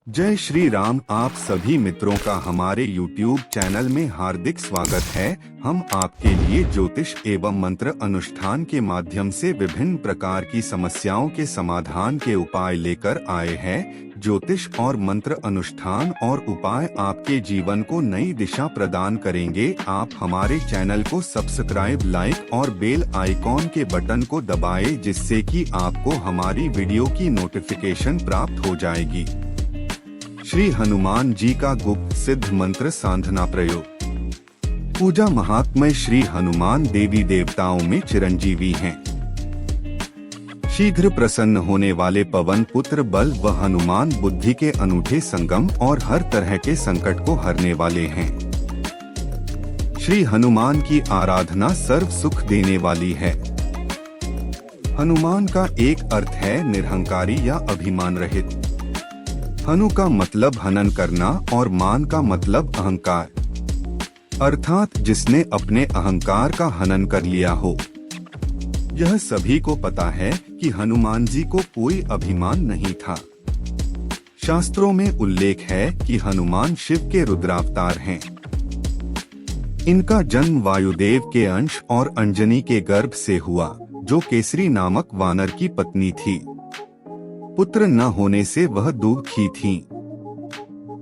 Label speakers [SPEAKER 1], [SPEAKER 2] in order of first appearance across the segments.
[SPEAKER 1] जय श्री राम। आप सभी मित्रों का हमारे YouTube चैनल में हार्दिक स्वागत है। हम आपके लिए ज्योतिष एवं मंत्र अनुष्ठान के माध्यम से विभिन्न प्रकार की समस्याओं के समाधान के उपाय लेकर आए हैं। ज्योतिष और मंत्र अनुष्ठान और उपाय आपके जीवन को नई दिशा प्रदान करेंगे। आप हमारे चैनल को सब्सक्राइब, लाइक और बेल आइकॉन के बटन को दबाएं, जिससे कि आपको हमारी वीडियो की नोटिफिकेशन प्राप्त हो जाएगी। श्री हनुमान जी का गुप्त सिद्ध मंत्र साधना प्रयोग। पूजा महात्म्य। श्री हनुमान देवी देवताओं में चिरंजीवी हैं। शीघ्र प्रसन्न होने वाले पवन पुत्र बल व हनुमान बुद्धि के अनूठे संगम और हर तरह के संकट को हरने वाले हैं। श्री हनुमान की आराधना सर्व सुख देने वाली है। हनुमान का एक अर्थ है निरहंकारी या अभिमान रहित। हनु का मतलब हनन करना और मान का मतलब अहंकार, अर्थात जिसने अपने अहंकार का हनन कर लिया हो। यह सभी को पता है कि हनुमान जी को कोई अभिमान नहीं था। शास्त्रों में उल्लेख है कि हनुमान शिव के रुद्रावतार हैं। इनका जन्म वायुदेव के अंश और अंजनी के गर्भ से हुआ, जो केसरी नामक वानर की पत्नी थी। पुत्र न होने से वह दुखी थी।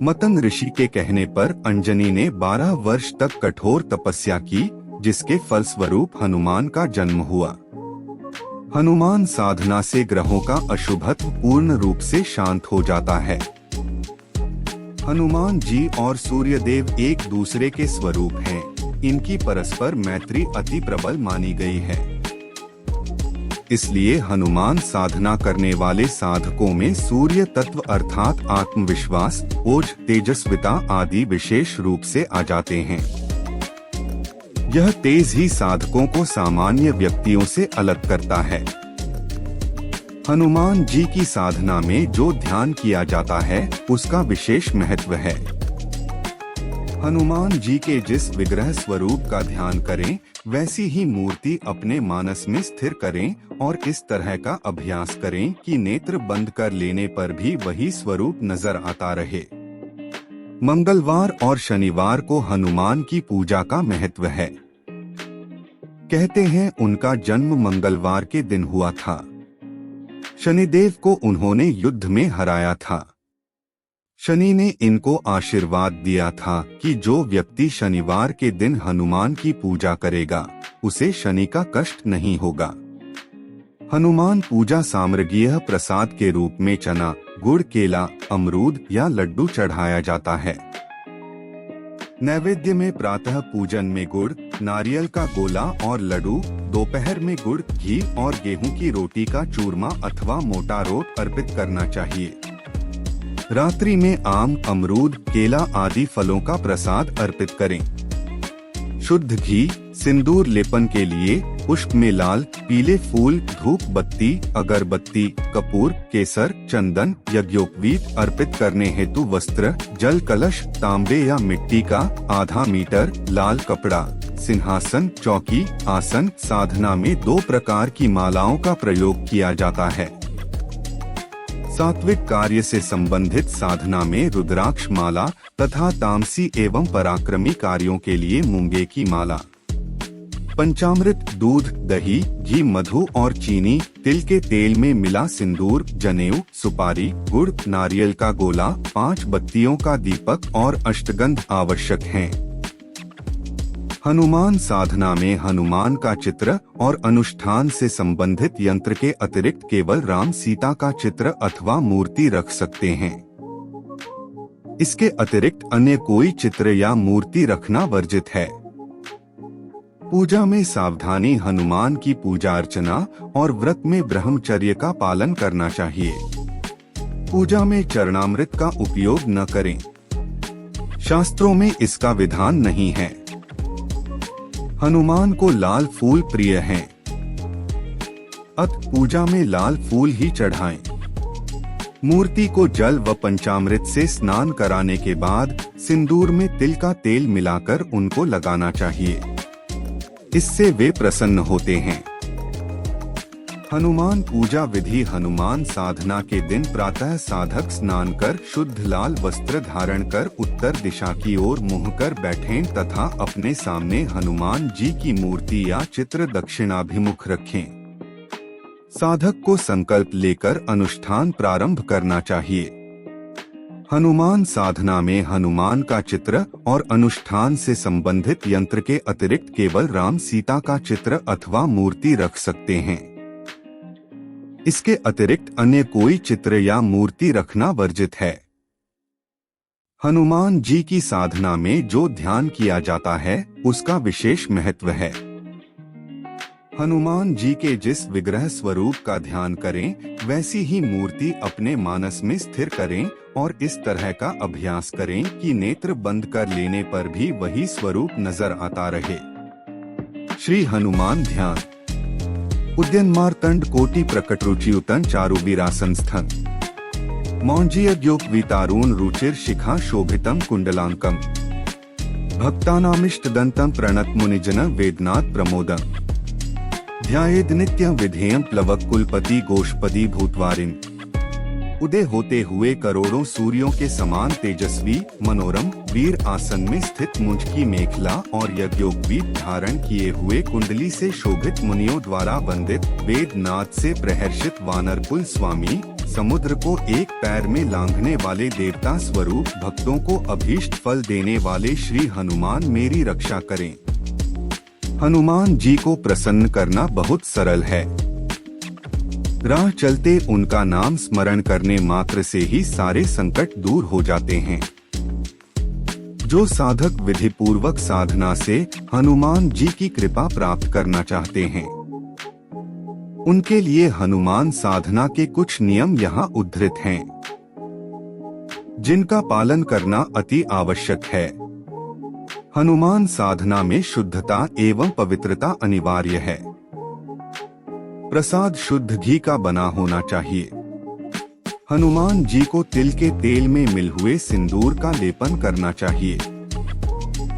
[SPEAKER 1] मतंग ऋषि के कहने पर अंजनी ने 12 वर्ष तक कठोर तपस्या की, जिसके फलस्वरूप हनुमान का जन्म हुआ। हनुमान साधना से ग्रहों का अशुभत्व पूर्ण रूप से शांत हो जाता है। हनुमान जी और सूर्यदेव एक दूसरे के स्वरूप हैं। इनकी परस्पर मैत्री अति प्रबल मानी गई है। इसलिए हनुमान साधना करने वाले साधकों में सूर्य तत्व अर्थात आत्मविश्वास, ओज, तेजस्विता आदि विशेष रूप से आ जाते हैं। यह तेज ही साधकों को सामान्य व्यक्तियों से अलग करता है। हनुमान जी की साधना में जो ध्यान किया जाता है, उसका विशेष महत्व है। हनुमान जी के जिस विग्रह स्वरूप का ध्यान करें, वैसी ही मूर्ति अपने मानस में स्थिर करें और इस तरह का अभ्यास करें कि नेत्र बंद कर लेने पर भी वही स्वरूप नजर आता रहे। मंगलवार और शनिवार को हनुमान की पूजा का महत्व है। कहते हैं उनका जन्म मंगलवार के दिन हुआ था। शनिदेव को उन्होंने युद्ध में हराया था। शनि ने इनको आशीर्वाद दिया था कि जो व्यक्ति शनिवार के दिन हनुमान की पूजा करेगा, उसे शनि का कष्ट नहीं होगा। हनुमान पूजा सामग्री प्रसाद के रूप में चना, गुड़, केला, अमरूद या लड्डू चढ़ाया जाता है। नैवेद्य में प्रातः पूजन में गुड़, नारियल का गोला और लड्डू, दोपहर में गुड़, घी और गेहूं की रोटी का चूरमा अथवा मोटा रोट अर्पित करना चाहिए। रात्रि में आम, अमरूद, केला आदि फलों का प्रसाद अर्पित करें। शुद्ध घी, सिंदूर लेपन के लिए पुष्प में लाल, पीले फूल, धूप बत्ती, अगरबत्ती, कपूर, केसर, चंदन, यज्ञोपवीत अर्पित करने हेतु वस्त्र, जल कलश, तांबे या मिट्टी का आधा मीटर, लाल कपड़ा, सिंहासन, चौकी, आसन। साधना में 2 प्रकार की मालाओं का प्रयोग किया जाता है। सात्विक कार्य से संबंधित साधना में रुद्राक्ष माला तथा तामसी एवं पराक्रमी कार्यों के लिए मूंगे की माला। पंचामृत, दूध, दही, घी, मधु और चीनी, तिल के तेल में मिला सिंदूर, जनेऊ, सुपारी, गुड़, नारियल का गोला, 5 बत्तियों का दीपक और अष्टगंध आवश्यक हैं। हनुमान साधना में हनुमान का चित्र और अनुष्ठान से संबंधित यंत्र के अतिरिक्त केवल राम सीता का चित्र अथवा मूर्ति रख सकते हैं। इसके अतिरिक्त अन्य कोई चित्र या मूर्ति रखना वर्जित है। पूजा में सावधानी। हनुमान की पूजा अर्चना और व्रत में ब्रह्मचर्य का पालन करना चाहिए। पूजा में चरणामृत का उपयोग न करें। शास्त्रों में इसका विधान नहीं है। हनुमान को लाल फूल प्रिय हैं। अतः पूजा में लाल फूल ही चढ़ाएं। मूर्ति को जल व पंचामृत से स्नान कराने के बाद सिंदूर में तिल का तेल मिलाकर उनको लगाना चाहिए। इससे वे प्रसन्न होते हैं। हनुमान पूजा विधि। हनुमान साधना के दिन प्रातः साधक स्नान कर शुद्ध लाल वस्त्र धारण कर उत्तर दिशा की ओर मुँह कर बैठें तथा अपने सामने हनुमान जी की मूर्ति या चित्र दक्षिणाभिमुख रखें। साधक को संकल्प लेकर अनुष्ठान प्रारंभ करना चाहिए। हनुमान साधना में हनुमान का चित्र और अनुष्ठान से संबंधित यंत्र के अतिरिक्त केवल राम सीता का चित्र अथवा मूर्ति रख सकते हैं। इसके अतिरिक्त अन्य कोई चित्र या मूर्ति रखना वर्जित है। हनुमान जी की साधना में जो ध्यान किया जाता है उसका विशेष महत्व है। हनुमान जी के जिस विग्रह स्वरूप का ध्यान करें वैसी ही मूर्ति अपने मानस में स्थिर करें और इस तरह का अभ्यास करें कि नेत्र बंद कर लेने पर भी वही स्वरूप नजर आता रहे। श्री हनुमान ध्यान। उद्यन मार्तंड कोटि प्रकट रुचियुतन चारु वीरासनस्थं मौंजीयज्ञोपवीतारुण रुचिर शिखा शोभितम कुंडलांकम भक्तानामिष्टदंतं प्रणत मुनिजन वेदनाथ प्रमोदम ध्यायेद नित्यं विधेयं प्लवक कुलपति गोष्पदी भूतवारिन। उदय होते हुए करोड़ों सूर्यों के समान तेजस्वी मनोरम वीर आसन में स्थित मुंज की मेखला और यज्ञोपवीत धारण किए हुए कुंडली से शोभित मुनियों द्वारा वंदित वेदनाथ से प्रहर्षित वानर कुल स्वामी, समुद्र को एक पैर में लांघने वाले देवता स्वरूप, भक्तों को अभीष्ट फल देने वाले श्री हनुमान मेरी रक्षा करें। हनुमान जी को प्रसन्न करना बहुत सरल है। राह चलते उनका नाम स्मरण करने मात्र से ही सारे संकट दूर हो जाते हैं। जो साधक विधि पूर्वक साधना से हनुमान जी की कृपा प्राप्त करना चाहते हैं उनके लिए हनुमान साधना के कुछ नियम यहाँ उद्धृत हैं, जिनका पालन करना अति आवश्यक है। हनुमान साधना में शुद्धता एवं पवित्रता अनिवार्य है। प्रसाद शुद्ध घी का बना होना चाहिए। हनुमान जी को तिल के तेल में मिल हुए सिंदूर का लेपन करना चाहिए।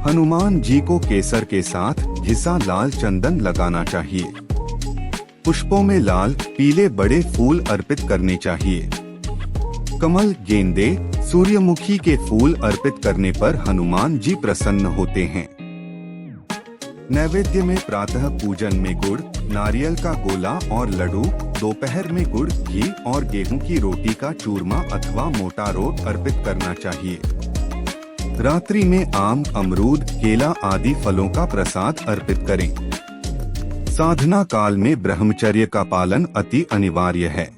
[SPEAKER 1] हनुमान जी को केसर के साथ घिसा लाल चंदन लगाना चाहिए। पुष्पों में लाल पीले बड़े फूल अर्पित करने चाहिए। कमल, गेंदे, सूर्यमुखी के फूल अर्पित करने पर हनुमान जी प्रसन्न होते हैं। नैवेद्य में प्रातः पूजन में गुड़, नारियल का गोला और लड्डू, दोपहर में गुड़, घी और गेहूं की रोटी का चूरमा अथवा मोटा रोट अर्पित करना चाहिए। रात्रि में आम, अमरूद, केला आदि फलों का प्रसाद अर्पित करें। साधना काल में ब्रह्मचर्य का पालन अति अनिवार्य है।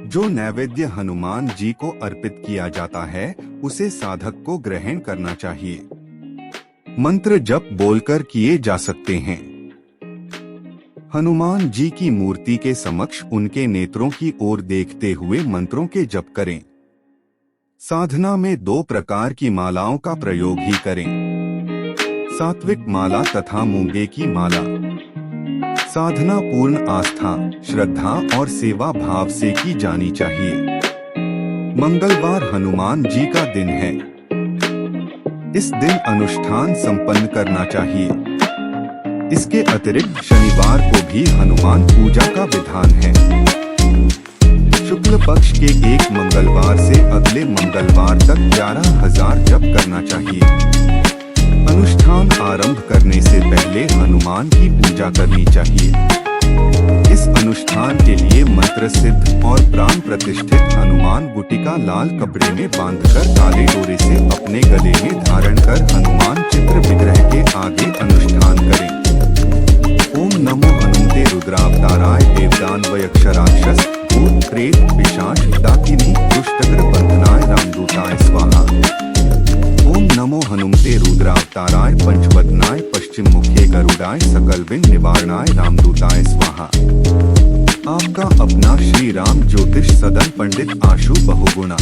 [SPEAKER 1] जो नैवेद्य हनुमान जी को अर्पित किया जाता है उसे साधक को ग्रहण करना चाहिए। मंत्र जप बोलकर किए जा सकते हैं। हनुमान जी की मूर्ति के समक्ष उनके नेत्रों की ओर देखते हुए मंत्रों के जप करें। साधना में 2 प्रकार की मालाओं का प्रयोग ही करें, सात्विक माला तथा मूंगे की माला। साधना पूर्ण आस्था, श्रद्धा और सेवा भाव से की जानी चाहिए। मंगलवार हनुमान जी का दिन है। इस दिन अनुष्ठान संपन्न करना चाहिए। इसके अतिरिक्त शनिवार को भी हनुमान पूजा का विधान है। शुक्ल पक्ष के एक मंगलवार से अगले मंगलवार तक 11,000 जप करना चाहिए। अनुष्ठान आरंभ करने से पहले हनुमान की पूजा करनी चाहिए। इस अनुष्ठान के लिए मंत्र सिद्ध और प्राण प्रतिष्ठित हनुमान गुटिका लाल कपड़े में बांधकर काले डोरे से अपने गले में धारण कर हनुमान चित्र विग्रह के आगे अनुष्ठान करें। ओम नमो हनुमते रुद्रावताराय देवदानवयक्षराक्षस भूत प्रेत पिशाच डाकिनी दुष्टग्र बंधनाय रामदूताय स्वाहा। ओम नमो हनुमते रुद्रावताराय पंचवदनाय पश्चिम मुखे गरुडाय सकल विघ्न निवारणाय रामदूताय स्वाहा। आपका अपना श्री राम ज्योतिष सदन पंडित आशु बहुगुणा।